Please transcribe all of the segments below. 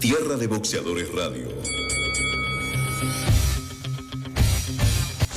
Tierra de Boxeadores Radio.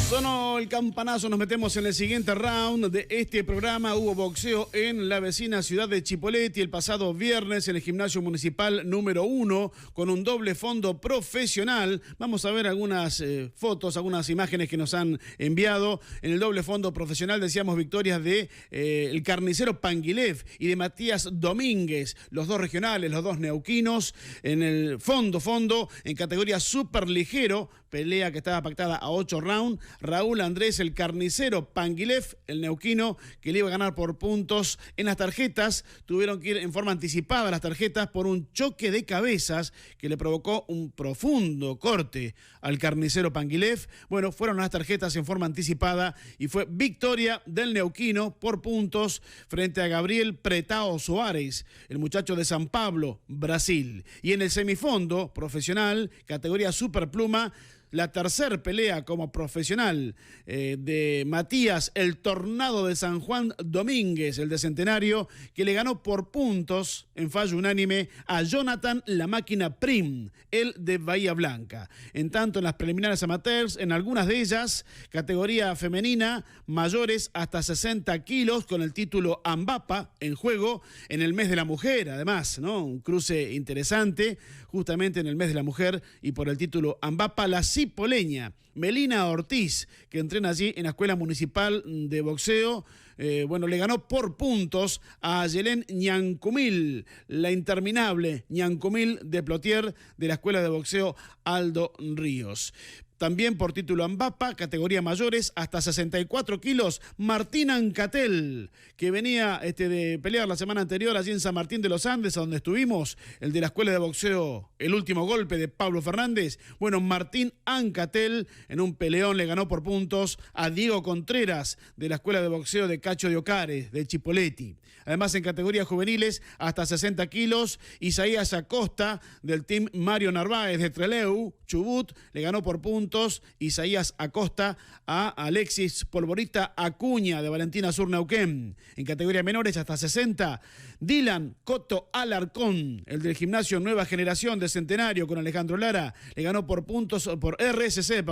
Sonó el campanazo, nos metemos en el siguiente round de este programa. Hubo boxeo en la vecina ciudad de Chipoleti el pasado viernes en el gimnasio municipal número 1 con un doble fondo profesional. Vamos a ver algunas fotos, algunas imágenes que nos han enviado. En el doble fondo profesional decíamos victorias de el carnicero Panguilev y de Matías Domínguez, los dos regionales, los dos neuquinos. En el fondo, en categoría súper ligero, pelea que estaba pactada a 8 rounds. Raúl Andrés, el carnicero Panguilev, el neuquino, que le iba a ganar por puntos. En las tarjetas tuvieron que ir en forma anticipada las tarjetas por un choque de cabezas que le provocó un profundo corte al carnicero Panguilev. Bueno, fueron las tarjetas en forma anticipada y fue victoria del neuquino por puntos frente a Gabriel Pretao Soares, el muchacho de San Pablo, Brasil. Y en el semifondo profesional, categoría superpluma, la tercera pelea como profesional de Matías, el Tornado de San Juan Domínguez, el de Centenario, que le ganó por puntos en fallo unánime a Jonathan La Máquina Prim, el de Bahía Blanca. En tanto, en las preliminares amateurs, en algunas de ellas, categoría femenina, mayores hasta 60 kilos, con el título Ambapa en juego en el mes de la mujer, además, ¿no? Un cruce interesante, justamente en el mes de la mujer, y por el título Ambapa, la cipoleña Melina Ortiz, que entrena allí en la Escuela Municipal de Boxeo, le ganó por puntos a Yelén Ñancumil, la interminable Ñancumil de Plotier de la Escuela de Boxeo Aldo Ríos. También por título Ambapa, categoría mayores, hasta 64 kilos, Martín Ancatel, que venía de pelear la semana anterior allí en San Martín de los Andes, a donde estuvimos, el de la Escuela de Boxeo, el último golpe de Pablo Fernández. Bueno, Martín Ancatel, en un peleón, le ganó por puntos a Diego Contreras, de la Escuela de Boxeo de Cacho de Ocares, de Chipoleti. Además, en categorías juveniles, hasta 60 kilos, Isaías Acosta, del team Mario Narváez de Trelew, Chubut, le ganó por puntos Isaías Acosta a Alexis Polvorita Acuña, de Valentina Sur Neuquén. En categoría menores, hasta 60, Dylan Coto Alarcón, el del gimnasio Nueva Generación de Centenario con Alejandro Lara, le ganó por puntos, por RSC,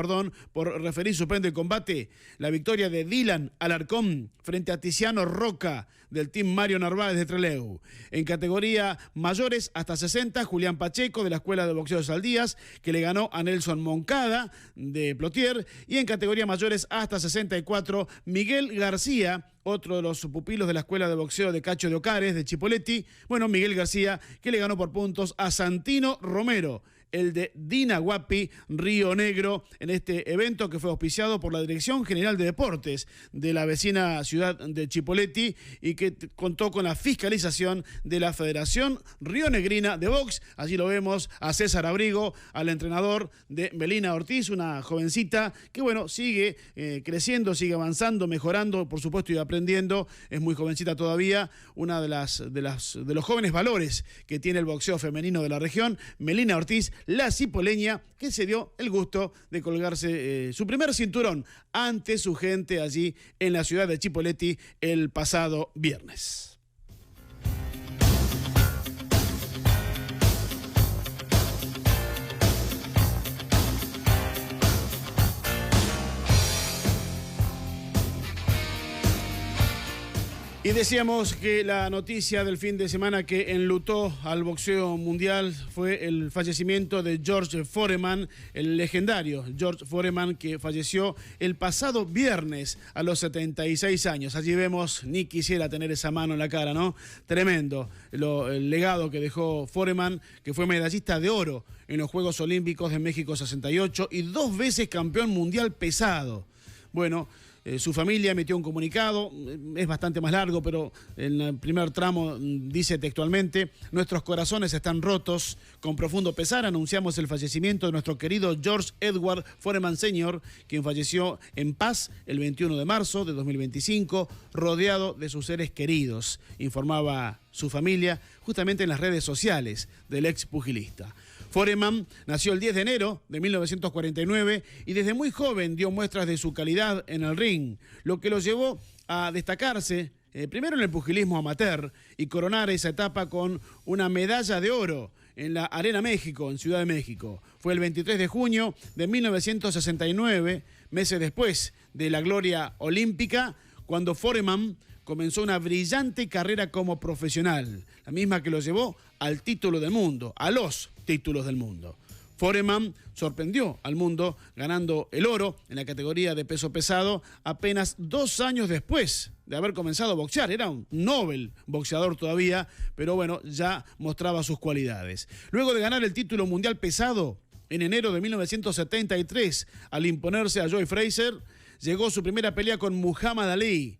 por referir suspende el combate, la victoria de Dylan Alarcón frente a Tiziano Roca, del team Mario Narváez de Trelew. En categoría mayores, hasta 60, Julián Pacheco, de la Escuela de Boxeo de Saldías, que le ganó a Nelson Moncada, de Plotier. Y en categoría mayores, hasta 64, Miguel García, otro de los pupilos de la Escuela de Boxeo de Cacho de Ocares, de Chipoleti. Bueno, Miguel García, que le ganó por puntos a Santino Romero, el de Dinahuapi, Río Negro, en este evento que fue auspiciado por la Dirección General de Deportes de la vecina ciudad de Chipoleti y que contó con la fiscalización de la Federación Rionegrina de Box. Allí lo vemos a César Abrigo, al entrenador de Melina Ortiz, una jovencita que, sigue creciendo, sigue avanzando, mejorando, por supuesto, y aprendiendo. Es muy jovencita todavía, una de los jóvenes valores que tiene el boxeo femenino de la región. Melina Ortiz, la cipoleña, que se dio el gusto de colgarse su primer cinturón ante su gente allí en la ciudad de Chipoleti el pasado viernes. Y decíamos que la noticia del fin de semana que enlutó al boxeo mundial fue el fallecimiento de George Foreman, el legendario George Foreman, que falleció el pasado viernes a los 76 años. Allí vemos, ni quisiera tener esa mano en la cara, ¿no? Tremendo el legado que dejó Foreman, que fue medallista de oro en los Juegos Olímpicos de México 68 y 2 veces campeón mundial pesado. Bueno, su familia emitió un comunicado, es bastante más largo, pero en el primer tramo dice textualmente: nuestros corazones están rotos, con profundo pesar anunciamos el fallecimiento de nuestro querido George Edward Foreman Sr., quien falleció en paz el 21 de marzo de 2025, rodeado de sus seres queridos, informaba su familia justamente en las redes sociales del ex pugilista. Foreman nació el 10 de enero de 1949 y desde muy joven dio muestras de su calidad en el ring, lo que lo llevó a destacarse primero en el pugilismo amateur y coronar esa etapa con una medalla de oro en la Arena México, en Ciudad de México. Fue el 23 de junio de 1969, meses después de la gloria olímpica, cuando Foreman comenzó una brillante carrera como profesional, la misma que lo llevó al título del mundo, a los títulos del mundo. Foreman sorprendió al mundo ganando el oro en la categoría de peso pesado apenas 2 años después de haber comenzado a boxear. Era un Nobel boxeador todavía, pero bueno, ya mostraba sus cualidades. Luego de ganar el título mundial pesado en enero de 1973, al imponerse a Joe Frazier, llegó su primera pelea con Muhammad Ali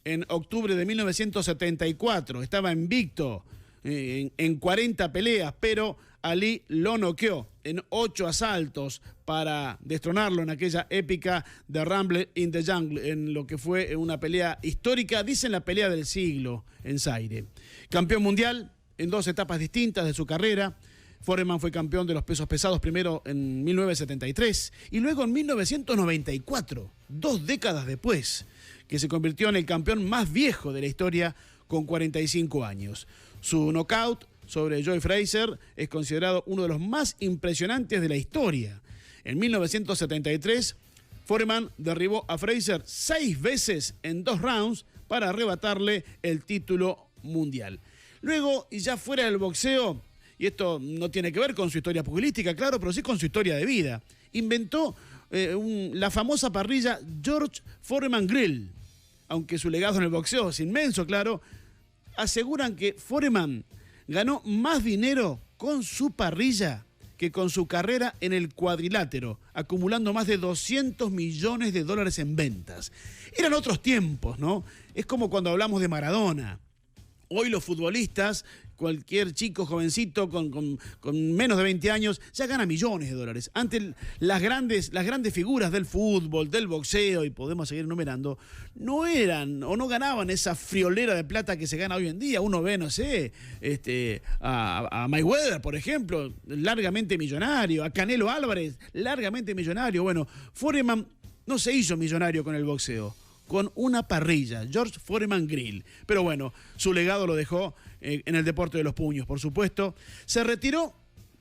en octubre de 1974. Estaba invicto en 40 peleas, pero Ali lo noqueó en 8 asaltos para destronarlo en aquella épica de Rumble in the Jungle, en lo que fue una pelea histórica, dicen la pelea del siglo en Zaire. Campeón mundial en 2 etapas distintas de su carrera. Foreman fue campeón de los pesos pesados primero en 1973 y luego en 1994, 2 décadas después, que se convirtió en el campeón más viejo de la historia con 45 años. Su knockout sobre Joe Frazier es considerado uno de los más impresionantes de la historia. En 1973, Foreman derribó a Frazier 6 veces en 2 rounds para arrebatarle el título mundial. Luego, y ya fuera del boxeo, y esto no tiene que ver con su historia pugilística, claro, pero sí con su historia de vida, inventó la famosa parrilla George Foreman Grill. Aunque su legado en el boxeo es inmenso, claro, aseguran que Foreman ganó más dinero con su parrilla que con su carrera en el cuadrilátero, acumulando más de $200 millones en ventas. Eran otros tiempos, ¿no? Es como cuando hablamos de Maradona. Hoy los futbolistas, cualquier chico jovencito con menos de 20 años, ya gana millones de dólares. Antes las grandes figuras del fútbol, del boxeo, y podemos seguir enumerando, no eran o no ganaban esa friolera de plata que se gana hoy en día. Uno ve, no sé, a Mayweather, por ejemplo, largamente millonario, a Canelo Álvarez, largamente millonario. Bueno, Foreman no se hizo millonario con el boxeo, con una parrilla, George Foreman Grill. Pero bueno, su legado lo dejó en el deporte de los puños, por supuesto. Se retiró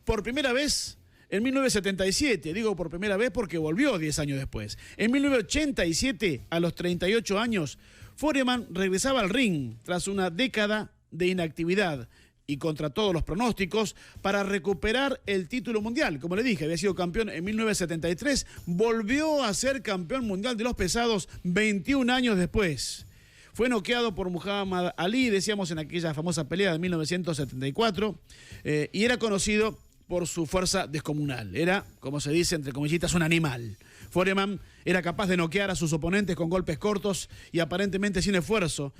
por primera vez en 1977. Digo por primera vez porque volvió 10 años después. En 1987, a los 38 años, Foreman regresaba al ring tras una década de inactividad y contra todos los pronósticos, para recuperar el título mundial. Como le dije, había sido campeón en 1973, volvió a ser campeón mundial de los pesados 21 años después. Fue noqueado por Muhammad Ali, decíamos, en aquella famosa pelea de 1974, y era conocido por su fuerza descomunal. Era, como se dice, entre comillitas, un animal. Foreman era capaz de noquear a sus oponentes con golpes cortos y aparentemente sin esfuerzo,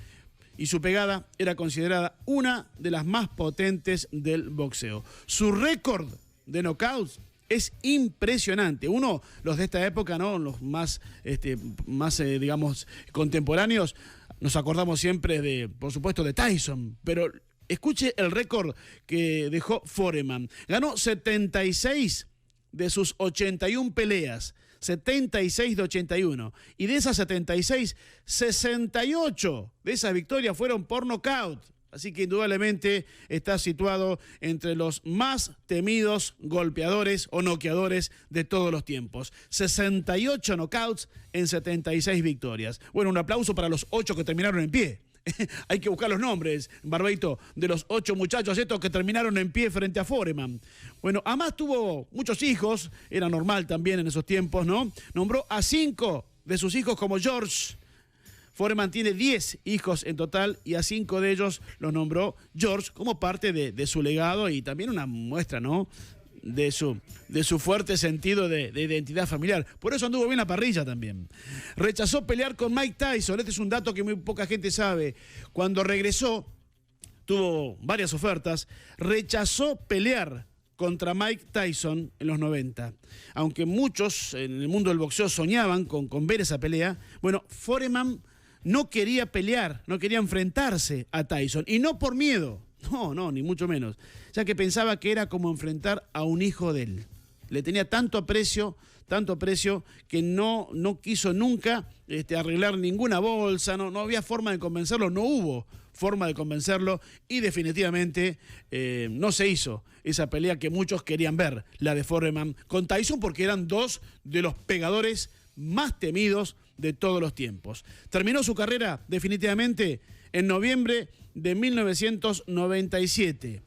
y su pegada era considerada una de las más potentes del boxeo. Su récord de knockouts es impresionante. Uno, los de esta época, ¿no? Los más digamos, contemporáneos, nos acordamos siempre por supuesto, de Tyson, pero escuche el récord que dejó Foreman. Ganó 76 de sus 81 peleas. 76 de 81. Y de esas 76, 68 de esas victorias fueron por nocaut. Así que indudablemente está situado entre los más temidos golpeadores o noqueadores de todos los tiempos. 68 knockouts en 76 victorias. Bueno, un aplauso para los 8 que terminaron en pie. Hay que buscar los nombres, Barbeito, de los 8 muchachos estos que terminaron en pie frente a Foreman. Bueno, además tuvo muchos hijos, era normal también en esos tiempos, ¿no? Nombró a 5 de sus hijos como George. Foreman tiene 10 hijos en total y a 5 de ellos los nombró George como parte de su legado y también una muestra, ¿no?, de su fuerte sentido de identidad familiar. Por eso anduvo bien la parrilla también. Rechazó pelear con Mike Tyson. Este es un dato que muy poca gente sabe. Cuando regresó, tuvo varias ofertas. Rechazó pelear contra Mike Tyson en los 90. Aunque muchos en el mundo del boxeo soñaban con ver esa pelea, bueno, Foreman no quería pelear, no quería enfrentarse a Tyson. Y no por miedo. No, ni mucho menos. Ya que pensaba que era como enfrentar a un hijo de él. le tenía tanto aprecio que no quiso nunca arreglar ninguna bolsa, no había forma de convencerlo, no hubo forma de convencerlo y definitivamente no se hizo esa pelea que muchos querían ver, la de Foreman con Tyson, porque eran dos de los pegadores más temidos de todos los tiempos. Terminó su carrera definitivamente en noviembre de 1997.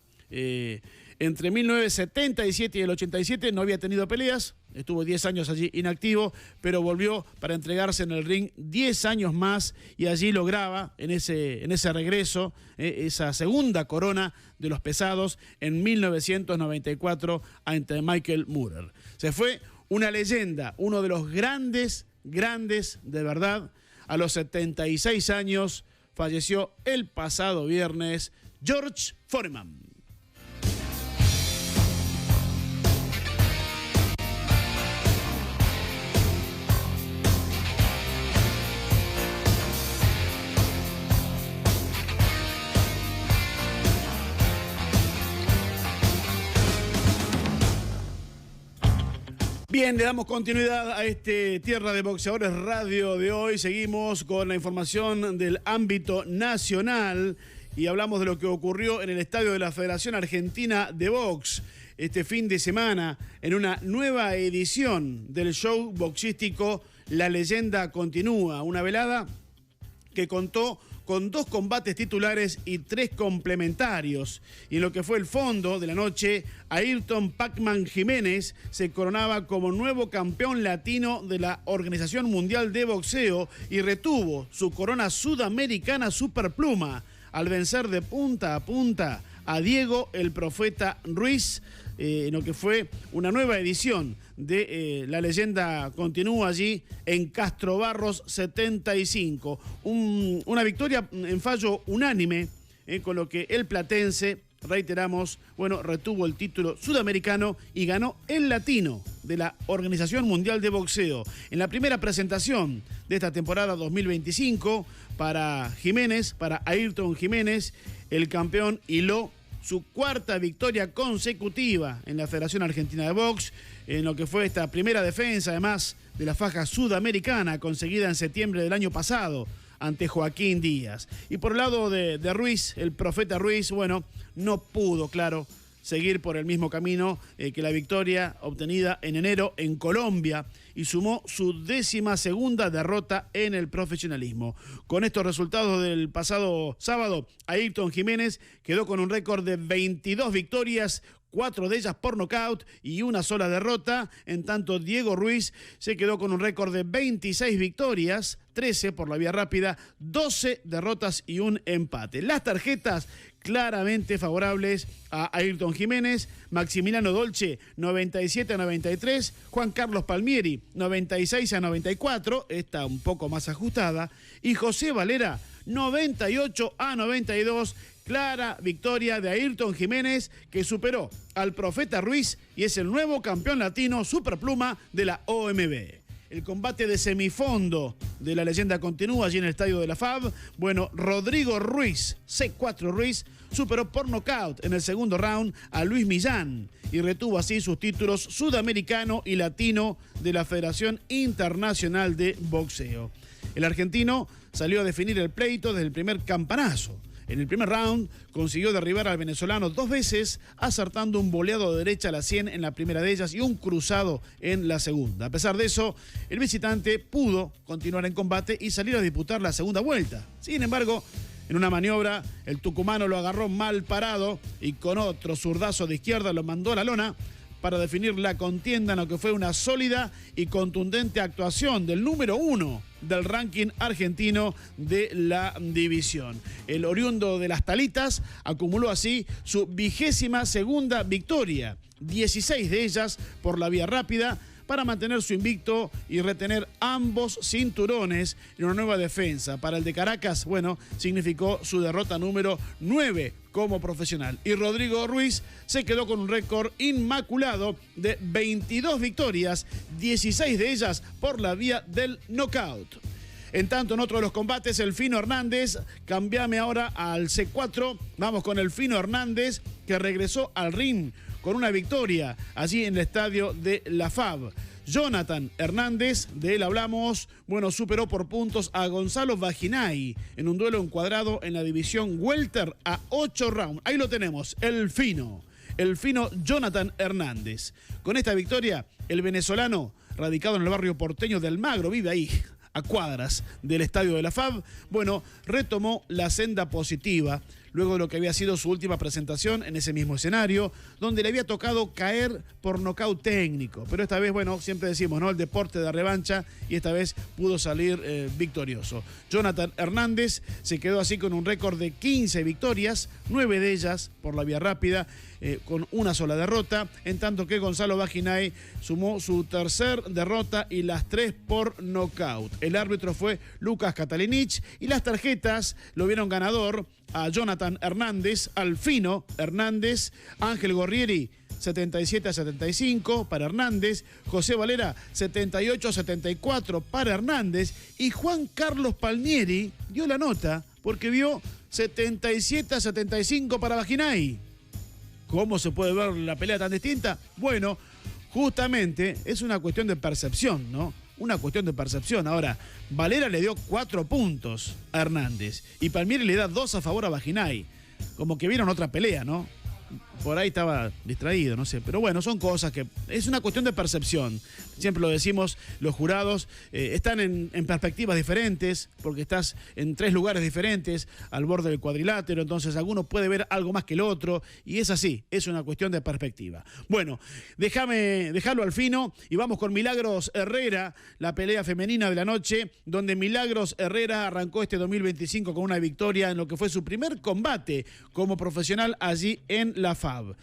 Entre 1977 y el 87 no había tenido peleas, estuvo 10 años allí inactivo, pero volvió para entregarse en el ring 10 años más y allí lograba en ese regreso esa segunda corona de los pesados en 1994 ante Michael Moorer. Se fue una leyenda, uno de los grandes de verdad. A los 76 años falleció el pasado viernes George Foreman. Bien, le damos continuidad a Tierra de Boxeadores Radio de hoy. Seguimos con la información del ámbito nacional y hablamos de lo que ocurrió en el estadio de la Federación Argentina de Box este fin de semana en una nueva edición del show boxístico La Leyenda Continúa, una velada que contó con 2 combates titulares y 3 complementarios. Y en lo que fue el fondo de la noche, Ayrton Pac-Man Jiménez se coronaba como nuevo campeón latino de la Organización Mundial de Boxeo y retuvo su corona sudamericana superpluma al vencer de punta a punta a Diego el Profeta Ruiz, en lo que fue una nueva edición de La Leyenda Continúa allí en Castro Barros 75. Una victoria en fallo unánime, con lo que el platense, reiteramos, retuvo el título sudamericano y ganó el latino de la Organización Mundial de Boxeo. En la primera presentación de esta temporada 2025 para Jiménez, para Ayrton Jiménez, el campeón hiló su 4ª victoria consecutiva en la Federación Argentina de Box, en lo que fue esta primera defensa, además de la faja sudamericana conseguida en septiembre del año pasado ante Joaquín Díaz. Y por el lado de Ruiz, el Profeta Ruiz, no pudo, claro, seguir por el mismo camino que la victoria obtenida en enero en Colombia y sumó su 12ª derrota en el profesionalismo. Con estos resultados del pasado sábado, Ayrton Jiménez quedó con un récord de 22 victorias, 4 de ellas por nocaut y una sola derrota. En tanto, Diego Ruiz se quedó con un récord de 26 victorias, 13 por la vía rápida, 12 derrotas y un empate. Las tarjetas claramente favorables a Ayrton Jiménez: Maximiliano Dolce 97-93, Juan Carlos Palmieri 96-94, esta un poco más ajustada, y José Valera 98-92. Clara victoria de Ayrton Jiménez, que superó al Profeta Ruiz y es el nuevo campeón latino superpluma de la OMB. El combate de semifondo de La Leyenda Continúa allí en el estadio de la FAB. Rodrigo Ruiz, C4 Ruiz, superó por nocaut en el segundo round a Luis Millán y retuvo así sus títulos sudamericano y latino de la Federación Internacional de Boxeo. El argentino salió a definir el pleito desde el primer campanazo. En el primer round consiguió derribar al venezolano 2 veces, acertando un boleado de derecha a la 100 en la primera de ellas y un cruzado en la segunda. A pesar de eso, el visitante pudo continuar en combate y salir a disputar la segunda vuelta. Sin embargo, en una maniobra, el tucumano lo agarró mal parado y con otro zurdazo de izquierda lo mandó a la lona para definir la contienda, en lo que fue una sólida y contundente actuación del número 1 del ranking argentino de la división. El oriundo de las Talitas acumuló así su 22ª victoria, 16 de ellas por la vía rápida, para mantener su invicto y retener ambos cinturones en una nueva defensa. Para el de Caracas, significó su derrota número 9 como profesional. Y Rodrigo Ruiz se quedó con un récord inmaculado de 22 victorias, 16 de ellas por la vía del knockout. En tanto, en otro de los combates, el Fino Hernández, cambiame ahora al C4, vamos con el Fino Hernández, que regresó al ring con una victoria allí en el estadio de la FAB. Jonathan Hernández, de él hablamos, bueno, superó por puntos a Gonzalo Vaginay en un duelo encuadrado en la división welter a 8 rounds. Ahí lo tenemos, el fino Jonathan Hernández. Con esta victoria, el venezolano, radicado en el barrio porteño de Almagro, vive ahí, a cuadras del estadio de la FAB, bueno, retomó la senda positiva luego de lo que había sido su última presentación en ese mismo escenario, donde le había tocado caer por nocaut técnico. Pero esta vez, bueno, siempre decimos, ¿no? El deporte de revancha, y esta vez pudo salir victorioso. Jonathan Hernández se quedó así con un récord de 15 victorias, 9 de ellas por la vía rápida, con una sola derrota, en tanto que Gonzalo Vaginay sumó su tercer derrota y las 3 por nocaut. El árbitro fue Lucas Catalinich y las tarjetas lo vieron ganador a Jonathan Hernández, Alfino Hernández, Ángel Gorrieri 77-75 para Hernández, José Valera 78-74 para Hernández y Juan Carlos Palmieri dio la nota porque vio 77-75 para Vaginay. ¿Cómo se puede ver la pelea tan distinta? Bueno, justamente es una cuestión de percepción, ¿no? Una cuestión de percepción. Ahora, Valera le dio 4 puntos a Hernández y Palmieri le da 2 a favor a Vaginay. Como que vieron otra pelea, ¿no? Por ahí estaba distraído, no sé. Pero bueno, son cosas que... Es una cuestión de percepción. Siempre lo decimos, los jurados están en perspectivas diferentes, porque estás en 3 lugares diferentes, al borde del cuadrilátero, entonces alguno puede ver algo más que el otro, y es así, es una cuestión de perspectiva. Bueno, dejarlo al fino, y vamos con Milagros Herrera, la pelea femenina de la noche, donde Milagros Herrera arrancó este 2025 con una victoria en lo que fue su primer combate como profesional allí en la FAB.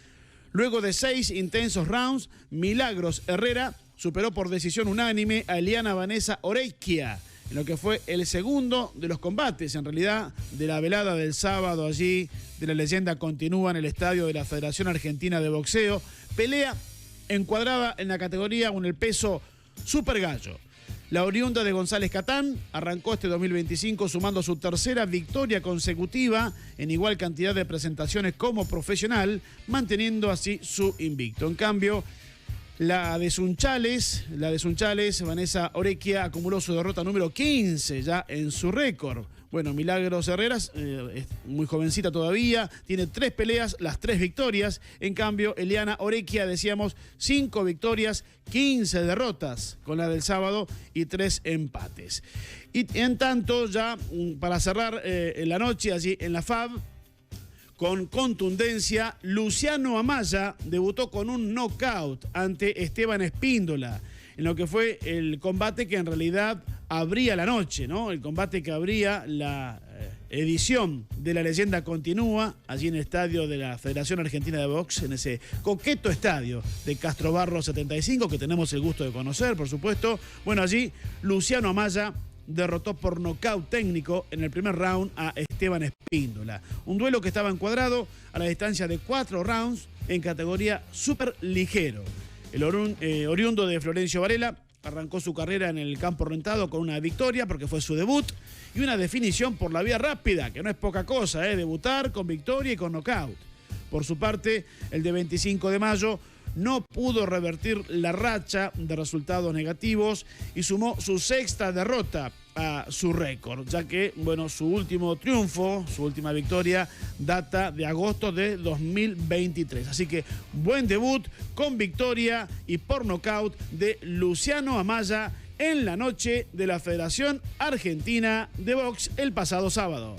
Luego de 6 intensos rounds, Milagros Herrera superó por decisión unánime a Eliana Vanessa Orequia, en lo que fue el segundo de los combates, en realidad, de la velada del sábado allí, de la leyenda continúa en el estadio de la Federación Argentina de Boxeo. Pelea encuadrada en la categoría con el peso super gallo. La oriunda de González Catán arrancó este 2025 sumando su tercera victoria consecutiva en igual cantidad de presentaciones como profesional, manteniendo así su invicto. En cambio, la de Sunchales, Vanessa Orequia, acumuló su derrota número 15 ya en su récord. Bueno, Milagros Herrera es muy jovencita todavía, tiene 3 peleas, las 3 victorias. En cambio, Eliana Orequia, decíamos, 5 victorias, 15 derrotas con la del sábado y 3 empates. Y en tanto, ya para cerrar la noche allí en la FAB, con contundencia, Luciano Amaya debutó con un knockout ante Esteban Espíndola, en lo que fue el combate que en realidad abría la noche, ¿no? El combate que abría la edición de La Leyenda Continúa, allí en el estadio de la Federación Argentina de Box, en ese coqueto estadio de Castro Barro 75, que tenemos el gusto de conocer, por supuesto. Bueno, allí Luciano Amaya derrotó por nocaut técnico en el primer round a Esteban Espíndola. Un duelo que estaba encuadrado a la distancia de 4 rounds en categoría súper ligero. El oriundo de Florencio Varela arrancó su carrera en el campo rentado con una victoria porque fue su debut y una definición por la vía rápida, que no es poca cosa, debutar con victoria y con nocaut. Por su parte, el de 25 de mayo no pudo revertir la racha de resultados negativos y sumó su 6ª derrota a su récord, ya que, bueno, su último triunfo, su última victoria, data de agosto de 2023. Así que buen debut con victoria y por nocaut de Luciano Amaya en la noche de la Federación Argentina de Box el pasado sábado.